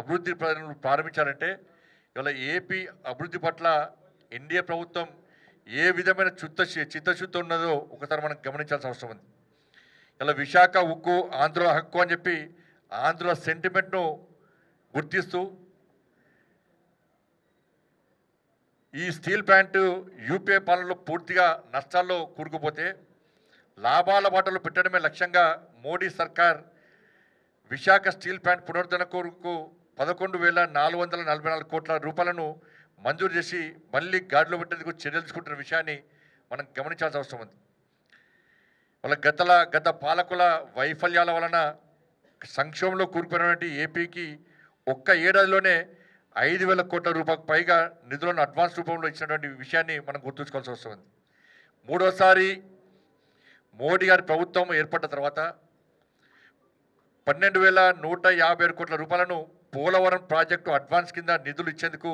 అభివృద్ధి పనులను ప్రారంభించారంటే ఇవాళ ఏపీ అభివృద్ధి పట్ల ఎన్డీఏ ప్రభుత్వం ఏ విధమైన చిత్తశుద్ధి ఉన్నదో ఒకసారి మనం గమనించాల్సిన అవసరం ఉంది. ఇలా విశాఖ ఉక్కు ఆంధ్రుల హక్కు అని చెప్పి ఆంధ్రుల సెంటిమెంట్ను గుర్తిస్తూ ఈ స్టీల్ ప్లాంట్ యూపీఏ పాలనలో పూర్తిగా నష్టాల్లో కూరుకుపోతే లాభాల బాటలో పెట్టడమే లక్ష్యంగా మోడీ సర్కార్ విశాఖ స్టీల్ ప్లాంట్ పునరుద్ధరణ కొరకు 11,444 కోట్ల రూపాయలను మంజూరు చేసి మళ్ళీ గాడిలో పెట్టేందుకు చర్యలు తీసుకుంటున్న విషయాన్ని మనం గమనించాల్సిన అవసరం ఉంది. వాళ్ళ గత పాలకుల వైఫల్యాల వలన సంక్షోభంలో కూరుకుపోయినటువంటి ఏపీకి ఒక్క ఏడాదిలోనే 5,000 కోట్ల రూపాయలకు పైగా నిధులను అడ్వాన్స్ రూపంలో ఇచ్చినటువంటి విషయాన్ని మనం గుర్తుంచుకోవాల్సి వస్తుంది. మూడోసారి మోడీ గారి ప్రభుత్వం ఏర్పడిన తర్వాత 12,157 కోట్ల రూపాయలను పోలవరం ప్రాజెక్టు అడ్వాన్స్ కింద నిధులు ఇచ్చేందుకు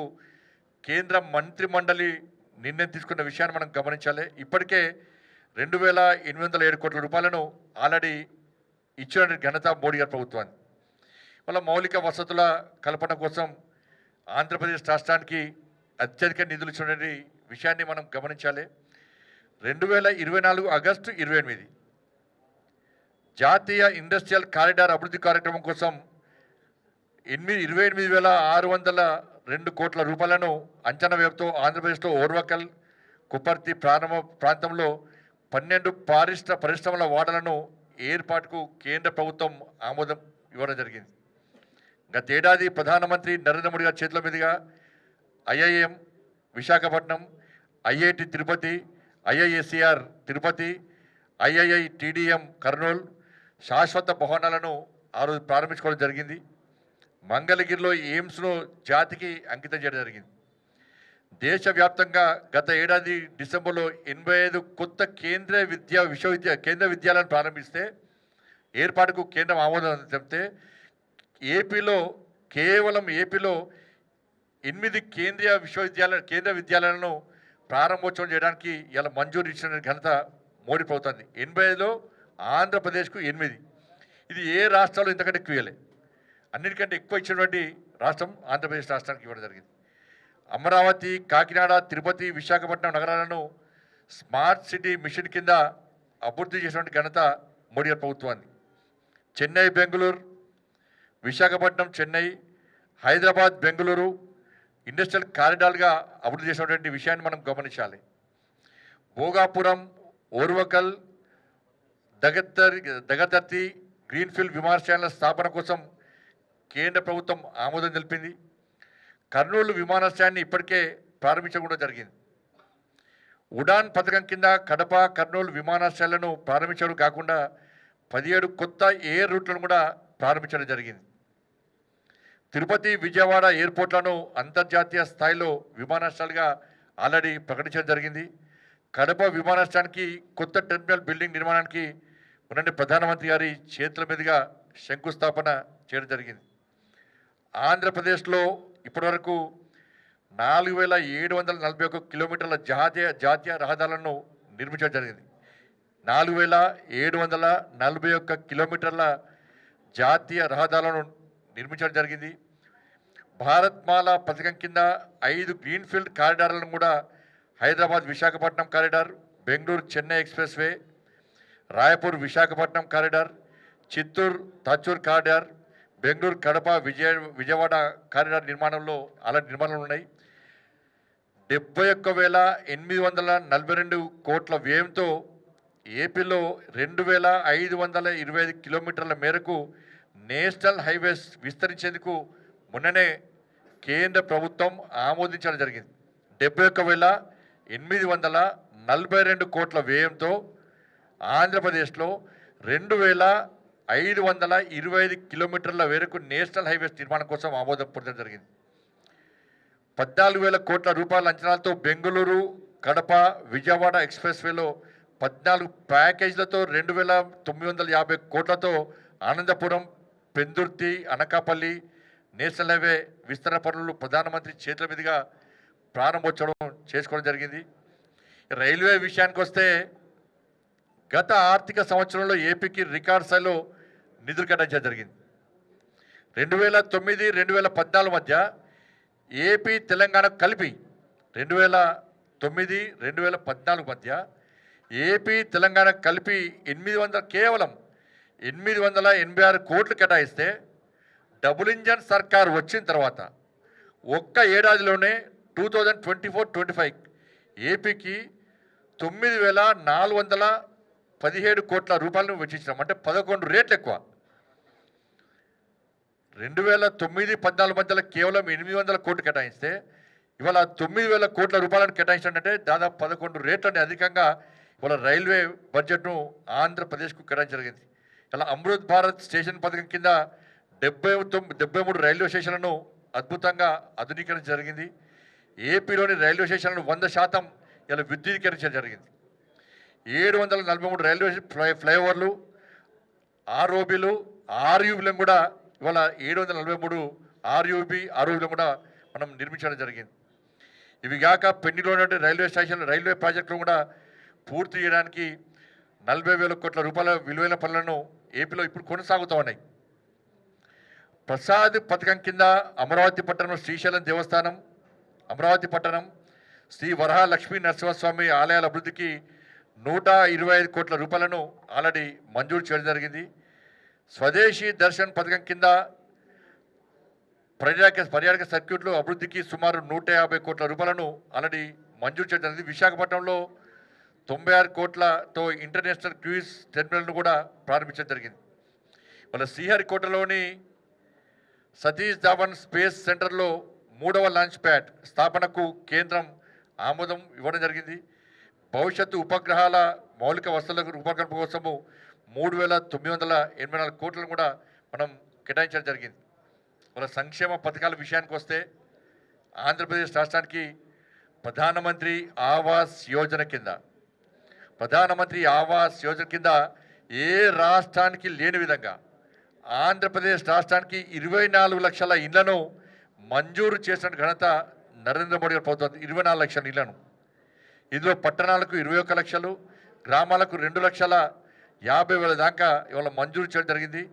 కేంద్ర మంత్రి మండలి నిర్ణయం తీసుకున్న విషయాన్ని మనం గమనించాలి. ఇప్పటికే 2,807 కోట్ల రూపాయలను ఆల్రెడీ ఇచ్చిన ఘనత మోడీ గారి ప్రభుత్వాన్ని. వాళ్ళ మౌలిక వసతుల కల్పన కోసం ఆంధ్రప్రదేశ్ రాష్ట్రానికి అత్యధిక నిధులు ఇచ్చినటువంటి విషయాన్ని మనం గమనించాలి. 2024 ఆగస్టు 28 జాతీయ ఇండస్ట్రియల్ కారిడార్ అభివృద్ధి కార్యక్రమం కోసం 28,602 కోట్ల రూపాయలను అంచనా వ్యయంతో ఆంధ్రప్రదేశ్లో ఓర్వకల్, కుప్పర్తి ప్రాంతంలో 12 పరిశ్రమల వాడలను ఏర్పాటుకు కేంద్ర ప్రభుత్వం ఆమోదం ఇవ్వడం జరిగింది. గతేడాది ప్రధానమంత్రి నరేంద్ర మోడీ గారి చేతుల మీదుగా IIM Visakhapatnam, IIT Tirupati, IISER Tirupati, IIITDM Kurnool శాశ్వత భవనాలను ఆ రోజు ప్రారంభించుకోవడం జరిగింది. మంగళగిరిలో ఎయిమ్స్ను జాతికి అంకితం చేయడం జరిగింది. దేశవ్యాప్తంగా గత ఏడాది డిసెంబర్లో 85 కొత్త కేంద్ర విద్యాలయాలను ప్రారంభిస్తే ఏర్పాటుకు కేంద్రం ఆమోదం చెప్తే కేవలం ఏపీలో 8 కేంద్ర విద్యాలయాలను ప్రారంభోత్సవం చేయడానికి ఇలా మంజూరు ఇచ్చిన ఘనత మోడీ ప్రభుత్వాన్ని. 85లో ఆంధ్రప్రదేశ్కు 8. ఇది ఏ రాష్ట్రాలు ఇంతకంటే ఎక్కువ ఇవ్వలే. అన్నిటికంటే ఎక్కువ ఇచ్చినటువంటి రాష్ట్రం ఆంధ్రప్రదేశ్ రాష్ట్రానికి ఇవ్వడం జరిగింది. అమరావతి, కాకినాడ, తిరుపతి, విశాఖపట్నం నగరాలను స్మార్ట్ సిటీ మిషన్ కింద అభివృద్ధి చేసినటువంటి ఘనత మోడీ గారి ప్రభుత్వాన్ని. చెన్నై, బెంగళూరు, విశాఖపట్నం, చెన్నై, హైదరాబాద్, బెంగళూరు ఇండస్ట్రియల్ కారిడార్గా అభివృద్ధి చేసినటువంటి విషయాన్ని మనం గమనించాలి. భోగాపురం, ఓర్వకల్, దగదర్తి గ్రీన్ఫీల్డ్ విమానాశ్రయాల స్థాపన కోసం కేంద్ర ప్రభుత్వం ఆమోదం తెలిపింది. కర్నూలు విమానాశ్రయాన్ని ఇప్పటికే ప్రారంభించకుండా జరిగింది. ఉడాన్ పథకం కింద కడప, కర్నూలు విమానాశ్రయాలను ప్రారంభించడం కాకుండా 17 కొత్త ఎయిర్ రూట్లను కూడా ప్రారంభించడం జరిగింది. తిరుపతి, విజయవాడ ఎయిర్పోర్ట్లను అంతర్జాతీయ స్థాయిలో విమానాశ్రయాలుగా ఆల్రెడీ ప్రకటించడం జరిగింది. కడప విమానాశ్రయానికి కొత్త టెర్మినల్ బిల్డింగ్ నిర్మాణానికి ఉన్నటువంటి ప్రధానమంత్రి గారి చేతుల మీదుగా శంకుస్థాపన చేయడం జరిగింది. ఆంధ్రప్రదేశ్లో ఇప్పటివరకు 4,741 కిలోమీటర్ల జాతీయ రహదారులను నిర్మించడం జరిగింది. 4,741 కిలోమీటర్ల జాతీయ రహదారులను నిర్మించడం జరిగింది. భారత్ మాల పథకం కింద 5 గ్రీన్ఫీల్డ్ కారిడార్లను కూడా Hyderabad Visakhapatnam corridor, Bengaluru Chennai expressway, Raipur Visakhapatnam corridor, Chittoor Thachur corridor, Bengaluru Kadapa Vijayawada corridor నిర్మాణంలో అలాంటి నిర్మాణాలు ఉన్నాయి. 71,842 కోట్ల వ్యయంతో ఏపీలో 2,525 కిలోమీటర్ల మేరకు నేషనల్ హైవేస్ విస్తరించేందుకు మొన్ననే కేంద్ర ప్రభుత్వం ఆమోదించడం జరిగింది. 71,842 కోట్ల వ్యయంతో ఆంధ్రప్రదేశ్లో 2,525 కిలోమీటర్ల మేరకు నేషనల్ హైవేస్ నిర్మాణం కోసం ఆమోదం పొందడం జరిగింది. 14,000 కోట్ల రూపాయల అంచనాలతో బెంగళూరు కడప విజయవాడ ఎక్స్ప్రెస్ వేలో 14 ప్యాకేజీలతో 2,950 కోట్లతో ఆనందపురం పెందుర్తి అనకాపల్లి నేషనల్ హైవే విస్తరణ పనులు ప్రధానమంత్రి చేతుల మీదుగా ప్రారంభోత్సవం చేసుకోవడం జరిగింది. రైల్వే విషయానికి వస్తే గత ఆర్థిక సంవత్సరంలో ఏపీకి రికార్డ్ స్థాయిలో నిధులు కేటాయించడం జరిగింది. 2009-2014 మధ్య ఏపీ తెలంగాణ కలిపి 2009-2014 మధ్య ఏపీ తెలంగాణ కలిపి కేవలం 886 కోట్లు కేటాయిస్తే డబుల్ ఇంజన్ సర్కార్ వచ్చిన తర్వాత ఒక్క ఏడాదిలోనే 2024-25 ఏపీకి 9,417 కోట్ల రూపాయలను వెచ్చించాం. అంటే 11 రెట్లు ఎక్కువ. 2009-14 మధ్యలో కేవలం 800 కోట్లు కేటాయిస్తే ఇవాళ 9,000 కోట్ల రూపాయలను కేటాయించాలంటే దాదాపు 11 రెట్లని అధికంగా ఇవాళ రైల్వే బడ్జెట్ను ఆంధ్రప్రదేశ్కు కేటాయించడం జరిగింది. ఇలా అమృత్ భారత్ స్టేషన్ పథకం కింద 73 రైల్వే స్టేషన్లను అద్భుతంగా ఆధునీకరించడం జరిగింది. ఏపీలోని రైల్వే స్టేషన్లను 100% ఇలా విద్యుదీకరించడం జరిగింది. 743 రైల్వే ఫ్లైఓవర్లు, ఆర్ఓబీలు, ఆర్యూబీలను కూడా ఇవాళ 743 ఆర్ఓబీలను కూడా మనం నిర్మించడం జరిగింది. ఇవి కాక పెండింగ్లో ఉన్న రైల్వే స్టేషన్లు రైల్వే ప్రాజెక్టులు కూడా పూర్తి చేయడానికి 40,000 కోట్ల రూపాయల విలువైన పనులను ఏపీలో ఇప్పుడు కొనసాగుతూ ఉన్నాయి. ప్రసాద్ పథకం కింద అమరావతి పట్టణం శ్రీశైలం దేవస్థానం, అమరావతి పట్టణం శ్రీ వరహ లక్ష్మీ నరసింహస్వామి ఆలయాల అభివృద్ధికి 125 కోట్ల రూపాయలను ఆల్రెడీ మంజూరు చేయడం జరిగింది. స్వదేశీ దర్శన్ పథకం కింద పర్యాటక సర్క్యూట్లు అభివృద్ధికి సుమారు 150 కోట్ల రూపాయలను ఆల్రెడీ మంజూరు చేయడం జరిగింది. విశాఖపట్నంలో 96 కోట్లతో ఇంటర్నేషనల్ క్రూయిజ్ టెర్మినల్ను కూడా ప్రారంభించడం జరిగింది. వాళ్ళ శ్రీహరికోటలోని సతీష్ ధావన్ స్పేస్ సెంటర్లో 3వ లాంచ్ ప్యాడ్ స్థాపనకు కేంద్రం ఆమోదం ఇవ్వడం జరిగింది. భవిష్యత్తు ఉపగ్రహాల మౌలిక వసతులకు రూపకల్పన కోసము 3,984 కోట్లను కూడా మనం కేటాయించడం జరిగింది. వాళ్ళ సంక్షేమ పథకాల విషయానికి వస్తే ఆంధ్రప్రదేశ్ రాష్ట్రానికి ప్రధానమంత్రి ఆవాస్ యోజన కింద ఏ రాష్ట్రానికి లేని విధంగా ఆంధ్రప్రదేశ్ రాష్ట్రానికి 24 లక్షల ఇళ్లను మంజూరు చేసిన ఘనత నరేంద్ర మోడీ గారి ప్రభుత్వం. 24 లక్షల ఇళ్లను, ఇందులో పట్టణాలకు 21 లక్షలు, గ్రామాలకు 2,50,000 దాకా ఇవాళ మంజూరు చేయడం జరిగింది.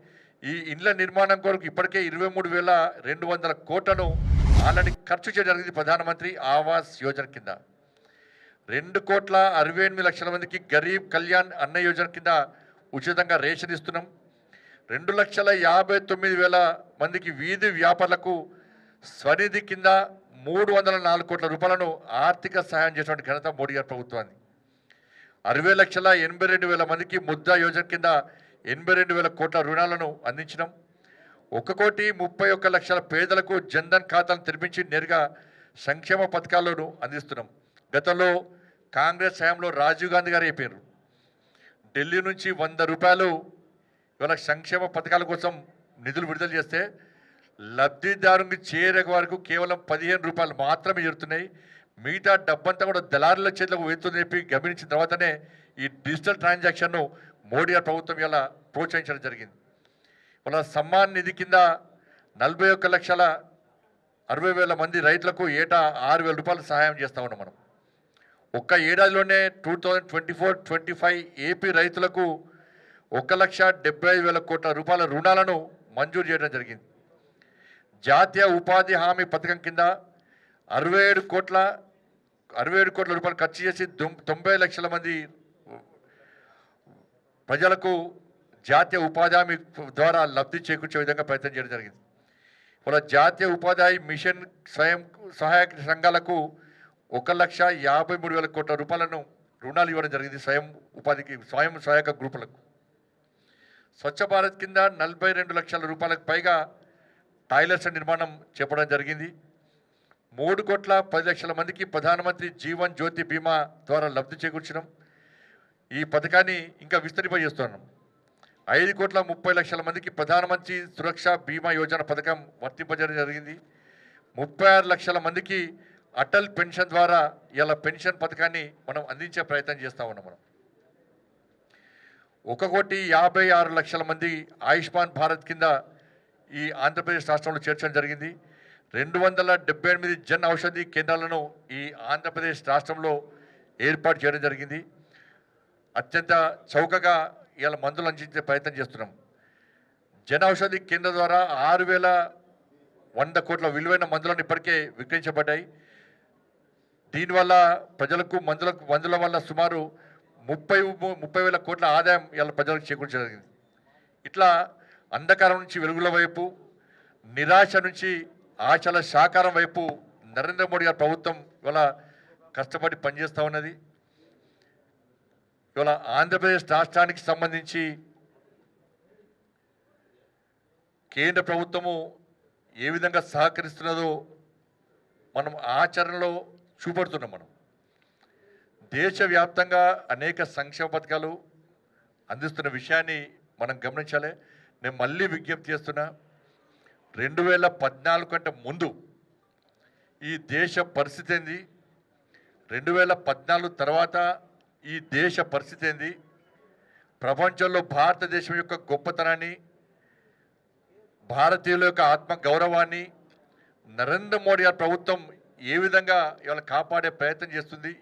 ఈ ఇండ్ల నిర్మాణం కొరకు ఇప్పటికే 23,200 కోట్లను ఆల్రెడీ ఖర్చు చేయడం జరిగింది. ప్రధానమంత్రి ఆవాస్ యోజన కింద 2,68,00,000 మందికి గరీబ్ కళ్యాణ్ అన్న యోజన కింద ఉచితంగా రేషన్ ఇస్తున్నాం. 2,59,000 మందికి వీధి వ్యాపారులకు స్వనిధి కింద 304 కోట్ల రూపాయలను ఆర్థిక సహాయం చేసినటువంటి ఘనత మోడీ గారి ప్రభుత్వాన్ని. 60,82,000 మందికి ముద్రా యోజన కింద 82,000 కోట్ల రుణాలను అందించినాం. 1,31,00,000 పేదలకు జన్ధన్ ఖాతాను తెరిపించి నేరుగా సంక్షేమ పథకాలను అందిస్తున్నాం. గతంలో కాంగ్రెస్ హయాంలో రాజీవ్ గాంధీ గారు అయిపోయారు. ఢిల్లీ నుంచి 100 రూపాయలు ఇవాళ సంక్షేమ పథకాల కోసం నిధులు విడుదల చేస్తే లబ్ధిదారునికి చేరే వరకు కేవలం 15 రూపాయలు మాత్రమే చేరుతున్నాయి. మిగతా డబ్బంతా కూడా దళారుల చేతులకు వెళ్తుందని చెప్పి గమనించిన తర్వాతనే ఈ డిజిటల్ ట్రాన్సాక్షన్ను మోడీ గారి ప్రభుత్వం ఇలా ప్రోత్సహించడం జరిగింది. ఇవాళ సమ్మాన్ నిధి కింద 41,60,000 మంది రైతులకు ఏటా 6,000 రూపాయలు సహాయం చేస్తా ఉన్నాం మనం. ఒక్క ఏడాదిలోనే 2024-25 ఏపీ రైతులకు 1,75,000 కోట్ల రూపాయల రుణాలను మంజూరు చేయడం జరిగింది. జాతీయ ఉపాధి హామీ పథకం కింద 67 కోట్ల 67 కోట్ల రూపాయలు ఖర్చు చేసి 90 లక్షల మంది ప్రజలకు జాతీయ ఉపాధి హామీ ద్వారా లబ్ధి చేకూర్చే విధంగా ప్రయత్నం చేయడం జరిగింది. ఇవాళ జాతీయ ఉపాధి హామీ మిషన్ స్వయం సహాయక సంఘాలకు 1,53,000 కోట్ల రూపాయలను రుణాలు ఇవ్వడం జరిగింది. స్వయం సహాయక గ్రూపులకు. స్వచ్ఛ భారత్ కింద 42 లక్షల రూపాయలకు పైగా టాయిలెట్స్ నిర్మాణం చేపట్టడం జరిగింది. 3,10,00,000 మందికి ప్రధానమంత్రి జీవన్ జ్యోతి బీమా ద్వారా లబ్ధి చేకూర్చడం. ఈ పథకాన్ని ఇంకా విస్తరింపజేస్తున్నాం. 5,30,00,000 మందికి ప్రధానమంత్రి సురక్ష బీమా యోజన పథకం వర్తింపజేయడం జరిగింది. 36 లక్షల మందికి అటల్ పెన్షన్ ద్వారా ఇలా పెన్షన్ పథకాన్ని మనం అందించే ప్రయత్నం చేస్తూ ఉన్నాం. మనం 1,56,00,000 మంది ఆయుష్మాన్ భారత్ కింద ఈ ఆంధ్రప్రదేశ్ రాష్ట్రంలో చేర్చడం జరిగింది. 278 జన్ ఔషధి కేంద్రాలను ఈ ఆంధ్రప్రదేశ్ రాష్ట్రంలో ఏర్పాటు చేయడం జరిగింది. అత్యంత చౌకగా ఇలా మందులు అందించే ప్రయత్నం చేస్తున్నాం. జన ఔషధి కేంద్రం ద్వారా 6,100 కోట్ల విలువైన మందులను ఇప్పటికే విక్రయించబడ్డాయి. దీనివల్ల ప్రజలకు మందుల వల్ల సుమారు 30,000 కోట్ల ఆదాయం ఇలా ప్రజలకు చేకూర్చడం జరిగింది. ఇట్లా అంధకారం నుంచి వెలుగుల వైపు, నిరాశ నుంచి ఆశల సాకారం వైపు నరేంద్ర మోడీ గారి ప్రభుత్వం ఇవాళ కష్టపడి పనిచేస్తూ ఉన్నది. ఇవాళ ఆంధ్రప్రదేశ్ రాష్ట్రానికి సంబంధించి కేంద్ర ప్రభుత్వము ఏ విధంగా సహకరిస్తున్నదో మనం ఆచరణలో చూపడుతున్నాం. మనం దేశవ్యాప్తంగా అనేక సంక్షేమ పథకాలు అందిస్తున్న విషయాన్ని మనం గమనించాలి. నేను మళ్ళీ విజ్ఞప్తి చేస్తున్నా, 2014 కంటే ముందు ఈ దేశ పరిస్థితి ఏంది, 2014 తర్వాత ఈ దేశ పరిస్థితి ఏంది, ప్రపంచంలో భారతదేశం యొక్క గొప్పతనాన్ని, భారతీయుల యొక్క ఆత్మ గౌరవాన్ని నరేంద్ర మోడీ గారి ప్రభుత్వం ఏ విధంగా ఇవాళ కాపాడే ప్రయత్నం చేస్తుంది.